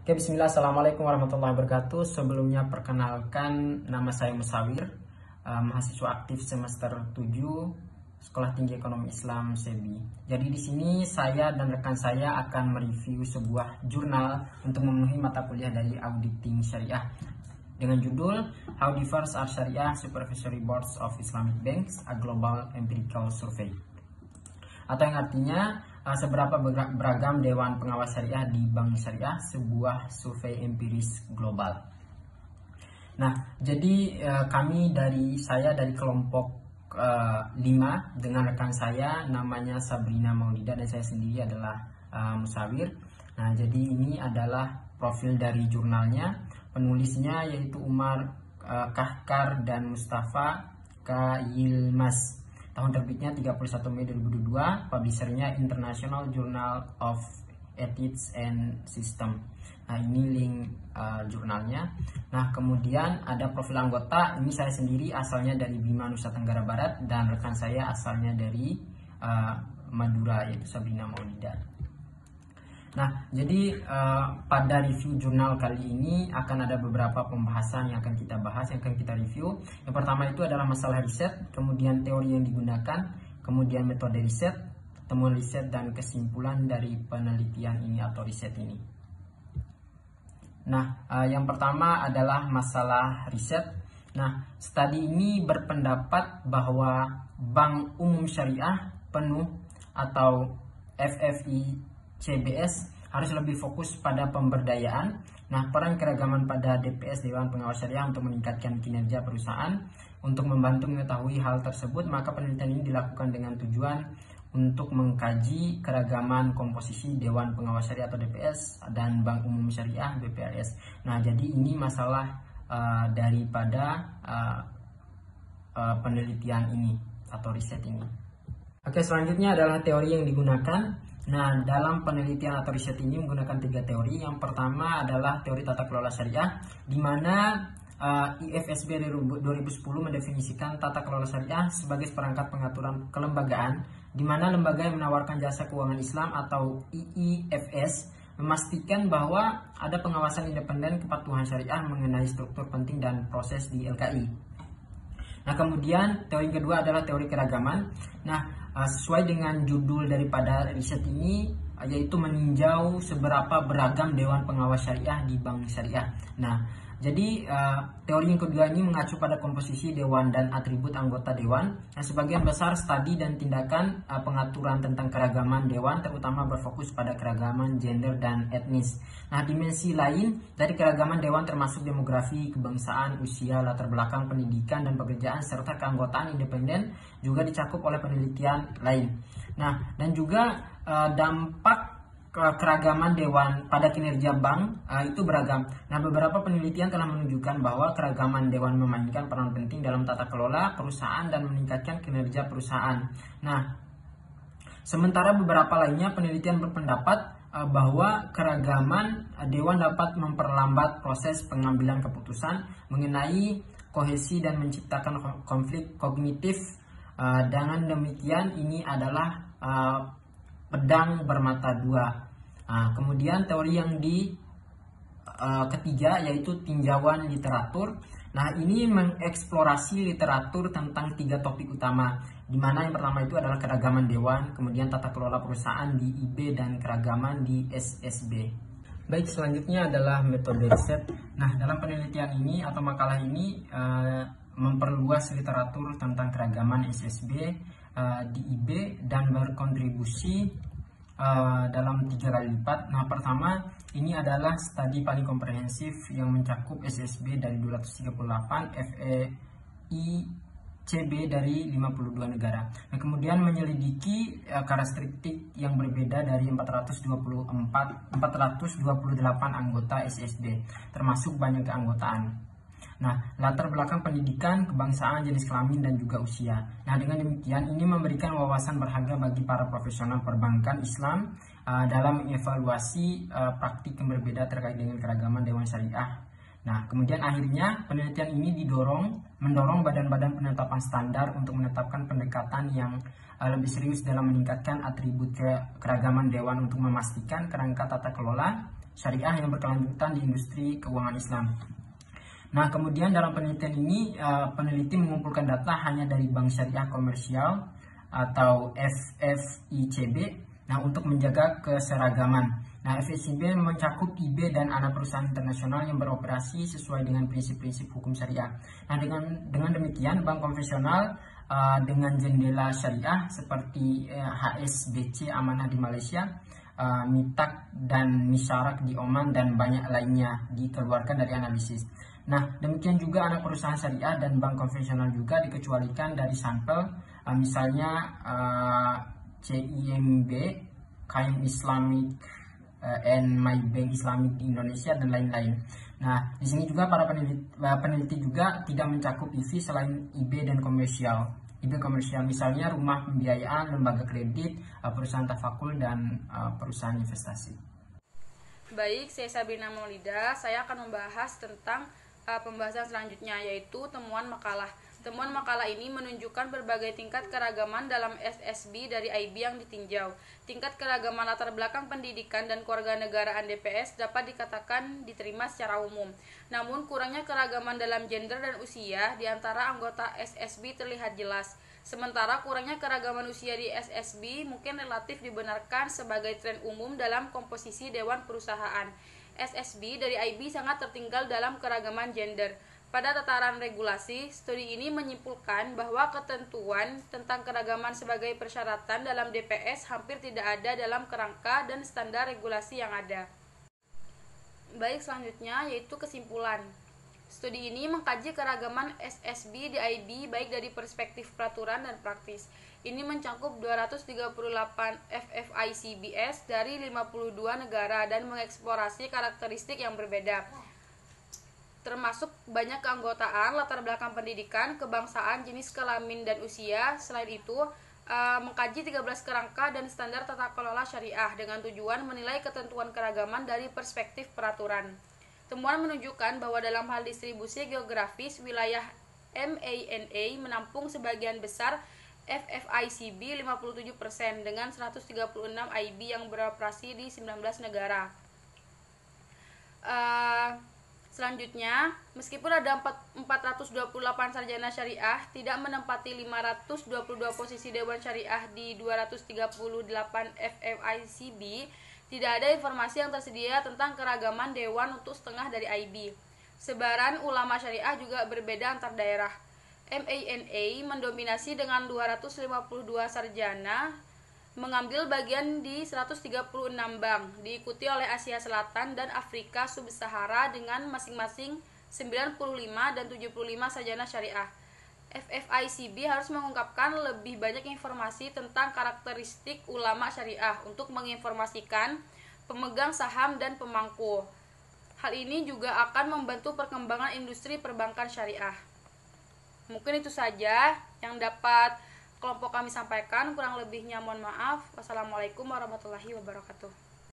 Oke, bismillah, assalamualaikum warahmatullahi wabarakatuh. Sebelumnya perkenalkan, nama saya Musawir, mahasiswa aktif semester 7 Sekolah Tinggi Ekonomi Islam SEBI. Jadi di sini saya dan rekan saya akan mereview sebuah jurnal untuk memenuhi mata kuliah dari Auditing Syariah dengan judul How Diverse Are Sharia Supervisory Boards of Islamic Banks, a Global Empirical Survey. Atau yang artinya seberapa beragam Dewan Pengawas Syariah di Bank Syariah, sebuah survei empiris global. Nah, jadi saya dari kelompok 5 dengan rekan saya namanya Sabrina Maulida dan saya sendiri adalah Musawir. Nah, jadi ini adalah profil dari jurnalnya. Penulisnya yaitu Umar Kahkar dan Mustafa K. Yilmaz. Tahun terbitnya 31 Mei 2022, publishernya International Journal of Ethics and System. Nah, ini link jurnalnya. Nah, kemudian ada profil anggota. Ini saya sendiri asalnya dari Bima, Nusa Tenggara Barat, dan rekan saya asalnya dari Madura, yaitu Sabrina Maulida. Nah, jadi pada review jurnal kali ini akan ada beberapa pembahasan yang akan kita bahas, yang akan kita review. Yang pertama itu adalah masalah riset, kemudian teori yang digunakan, kemudian metode riset, temuan riset, dan kesimpulan dari penelitian ini atau riset ini. Nah, yang pertama adalah masalah riset. Nah, studi ini berpendapat bahwa Bank Umum Syariah penuh atau FFI CBS harus lebih fokus pada pemberdayaan. Nah, peran keragaman pada DPS Dewan Pengawas Syariah untuk meningkatkan kinerja perusahaan. Untuk membantu mengetahui hal tersebut, maka penelitian ini dilakukan dengan tujuan untuk mengkaji keragaman komposisi Dewan Pengawas Syariah atau DPS dan Bank Umum Syariah BPRS. Nah, jadi ini masalah daripada penelitian ini atau riset ini. Oke, selanjutnya adalah teori yang digunakan. Nah, dalam penelitian atau riset ini menggunakan 3 teori. Yang pertama adalah teori tata kelola syariah, di mana IFSB 2010 mendefinisikan tata kelola syariah sebagai seperangkat pengaturan kelembagaan, di mana lembaga yang menawarkan jasa keuangan Islam atau IIFS memastikan bahwa ada pengawasan independen kepatuhan syariah mengenai struktur penting dan proses di LKI. Nah, kemudian teori kedua adalah teori keragaman. Nah, sesuai dengan judul daripada riset ini, yaitu meninjau seberapa beragam Dewan Pengawas Syariah di Bank Syariah. Nah, jadi teori yang kedua ini mengacu pada komposisi Dewan dan atribut anggota Dewan. Nah, sebagian besar studi dan tindakan pengaturan tentang keragaman Dewan terutama berfokus pada keragaman gender dan etnis. Nah, dimensi lain dari keragaman Dewan termasuk demografi, kebangsaan, usia, latar belakang pendidikan dan pekerjaan, serta keanggotaan independen juga dicakup oleh penelitian lain. Nah, dan juga dampak keragaman Dewan pada kinerja bank itu beragam. Nah, beberapa penelitian telah menunjukkan bahwa keragaman Dewan memainkan peran penting dalam tata kelola perusahaan dan meningkatkan kinerja perusahaan. Nah, sementara beberapa lainnya penelitian berpendapat bahwa keragaman Dewan dapat memperlambat proses pengambilan keputusan mengenai kohesi dan menciptakan konflik kognitif. Dengan demikian, ini adalah pedang bermata dua. Kemudian teori yang ketiga yaitu tinjauan literatur. Nah, ini mengeksplorasi literatur tentang 3 topik utama, di mana yang pertama itu adalah keragaman Dewan, kemudian tata kelola perusahaan di IB, dan keragaman di SSB. Baik, selanjutnya adalah metode riset. Nah, dalam penelitian ini atau makalah ini memperluas literatur tentang keragaman SSB di IB dan berkontribusi dalam 3 kali lipat. Nah, pertama ini adalah studi paling komprehensif yang mencakup SSB dari 238, FEICB dari 52 negara. Nah, kemudian menyelidiki karakteristik yang berbeda dari 428 anggota SSB, termasuk banyak keanggotaan. Nah, latar belakang pendidikan, kebangsaan, jenis kelamin, dan juga usia. Nah, dengan demikian ini memberikan wawasan berharga bagi para profesional perbankan Islam dalam mengevaluasi praktik yang berbeda terkait dengan keragaman Dewan Syariah. Nah, kemudian akhirnya penelitian ini mendorong badan-badan penetapan standar untuk menetapkan pendekatan yang lebih serius dalam meningkatkan atribut keragaman Dewan untuk memastikan kerangka tata kelola syariah yang berkelanjutan di industri keuangan Islam. Nah, kemudian dalam penelitian ini peneliti mengumpulkan data hanya dari Bank Syariah Komersial atau FFICB. Nah, untuk menjaga keseragaman. Nah, FFICB mencakup IB dan anak perusahaan internasional yang beroperasi sesuai dengan prinsip-prinsip hukum syariah. Nah, dengan demikian bank konvensional dengan jendela syariah seperti HSBC Amanah di Malaysia, Mitak dan Misyarak di Oman dan banyak lainnya dikeluarkan dari analisis. Nah, demikian juga anak perusahaan syariah dan bank konvensional juga dikecualikan dari sampel, misalnya CIMB, Qaim Islamic and My Bank Islamic di Indonesia dan lain-lain. Nah, di sini juga para peneliti juga tidak mencakup IV selain IB dan komersial. IB komersial misalnya rumah pembiayaan, lembaga kredit, perusahaan tafakul dan perusahaan investasi. Baik, saya Sabrina Maulida. Saya akan membahas tentang pembahasan selanjutnya, yaitu temuan makalah. Temuan makalah ini menunjukkan berbagai tingkat keragaman dalam SSB dari IB yang ditinjau. Tingkat keragaman latar belakang pendidikan dan kewarganegaraan DPS dapat dikatakan diterima secara umum. Namun, kurangnya keragaman dalam gender dan usia di antara anggota SSB terlihat jelas. Sementara kurangnya keragaman usia di SSB mungkin relatif dibenarkan sebagai tren umum dalam komposisi Dewan Perusahaan. SSB dari IB sangat tertinggal dalam keragaman gender. Pada tataran regulasi, studi ini menyimpulkan bahwa ketentuan tentang keragaman sebagai persyaratan dalam DPS hampir tidak ada dalam kerangka dan standar regulasi yang ada. Baik, selanjutnya yaitu kesimpulan. Studi ini mengkaji keragaman SSB di IB baik dari perspektif peraturan dan praktis. Ini mencakup 238 FFICBS dari 52 negara dan mengeksplorasi karakteristik yang berbeda, termasuk banyak keanggotaan, latar belakang pendidikan, kebangsaan, jenis kelamin, dan usia. Selain itu, mengkaji 13 kerangka dan standar tata kelola syariah dengan tujuan menilai ketentuan keragaman dari perspektif peraturan. Temuan menunjukkan bahwa dalam hal distribusi geografis, wilayah MANA menampung sebagian besar FFICB 57% dengan 136 IB yang beroperasi di 19 negara. Selanjutnya, meskipun ada 428 sarjana syariah, tidak menempati 522 posisi Dewan Syariah di 238 FFICB, tidak ada informasi yang tersedia tentang keragaman dewan untuk setengah dari IB. Sebaran ulama syariah juga berbeda antar daerah. MANA mendominasi dengan 252 sarjana, mengambil bagian di 136 bank, diikuti oleh Asia Selatan dan Afrika Sub-Sahara dengan masing-masing 95 dan 75 sarjana syariah. FFICB harus mengungkapkan lebih banyak informasi tentang karakteristik ulama syariah untuk menginformasikan pemegang saham dan pemangku. Hal ini juga akan membantu perkembangan industri perbankan syariah. Mungkin itu saja yang dapat kelompok kami sampaikan, kurang lebihnya mohon maaf. Wassalamualaikum warahmatullahi wabarakatuh.